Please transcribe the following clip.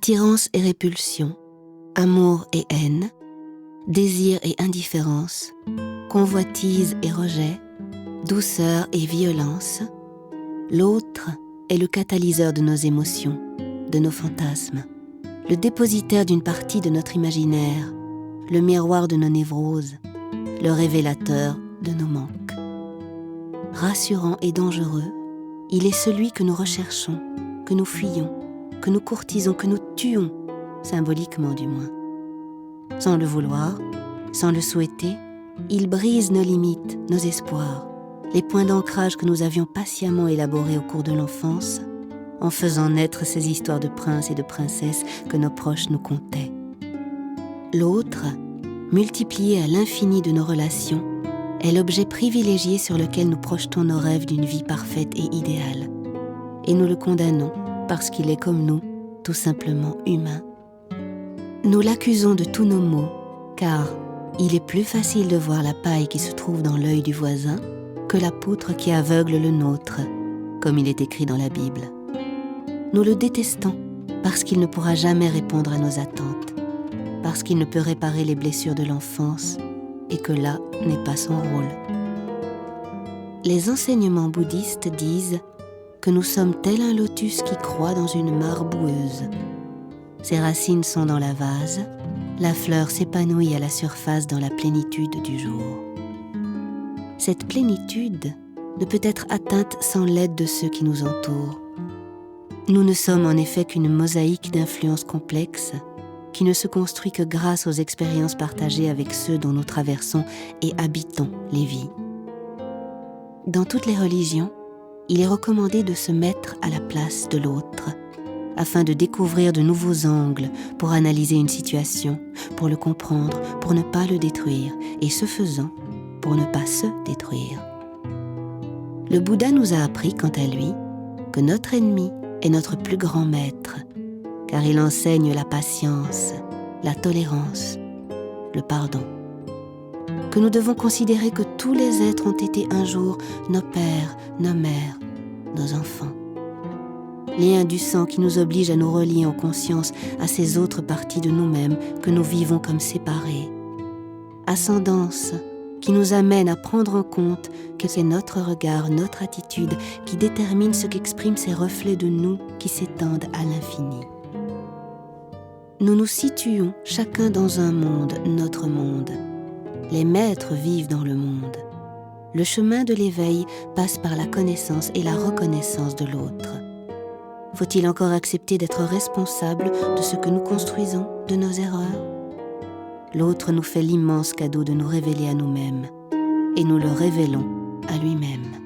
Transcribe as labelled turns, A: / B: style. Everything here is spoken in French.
A: attirance et répulsion, amour et haine, désir et indifférence, convoitise et rejet, douceur et violence, l'autre est le catalyseur de nos émotions, de nos fantasmes, le dépositaire d'une partie de notre imaginaire, le miroir de nos névroses, le révélateur de nos manques. Rassurant et dangereux, il est celui que nous recherchons, que nous fuyons, que nous courtisons, que nous tuons, symboliquement du moins. Sans le vouloir, sans le souhaiter, il brise nos limites, nos espoirs, les points d'ancrage que nous avions patiemment élaborés au cours de l'enfance, en faisant naître ces histoires de princes et de princesses que nos proches nous contaient. L'autre, multiplié à l'infini de nos relations, est l'objet privilégié sur lequel nous projetons nos rêves d'une vie parfaite et idéale. Et nous le condamnons parce qu'il est comme nous, tout simplement humain. Nous l'accusons de tous nos maux, car il est plus facile de voir la paille qui se trouve dans l'œil du voisin que la poutre qui aveugle le nôtre, comme il est écrit dans la Bible. Nous le détestons parce qu'il ne pourra jamais répondre à nos attentes, parce qu'il ne peut réparer les blessures de l'enfance et que là n'est pas son rôle. Les enseignements bouddhistes disent que nous sommes tel un lotus qui croît dans une mare boueuse. Ses racines sont dans la vase, la fleur s'épanouit à la surface dans la plénitude du jour. Cette plénitude ne peut être atteinte sans l'aide de ceux qui nous entourent. Nous ne sommes en effet qu'une mosaïque d'influences complexes qui ne se construit que grâce aux expériences partagées avec ceux dont nous traversons et habitons les vies. Dans toutes les religions, il est recommandé de se mettre à la place de l'autre, afin de découvrir de nouveaux angles pour analyser une situation, pour le comprendre, pour ne pas le détruire, et ce faisant, pour ne pas se détruire. Le Bouddha nous a appris, quant à lui, que notre ennemi est notre plus grand maître, car il enseigne la patience, la tolérance, le pardon. Que nous devons considérer que tous les êtres ont été un jour nos pères, nos mères, nos enfants. Lien du sang qui nous oblige à nous relier en conscience à ces autres parties de nous-mêmes que nous vivons comme séparées. Ascendance qui nous amène à prendre en compte que c'est notre regard, notre attitude qui détermine ce qu'expriment ces reflets de nous qui s'étendent à l'infini. Nous nous situons chacun dans un monde, notre monde. Les maîtres vivent dans le monde. Le chemin de l'éveil passe par la connaissance et la reconnaissance de l'autre. Faut-il encore accepter d'être responsable de ce que nous construisons, de nos erreurs ? L'autre nous fait l'immense cadeau de nous révéler à nous-mêmes, et nous le révélons à lui-même.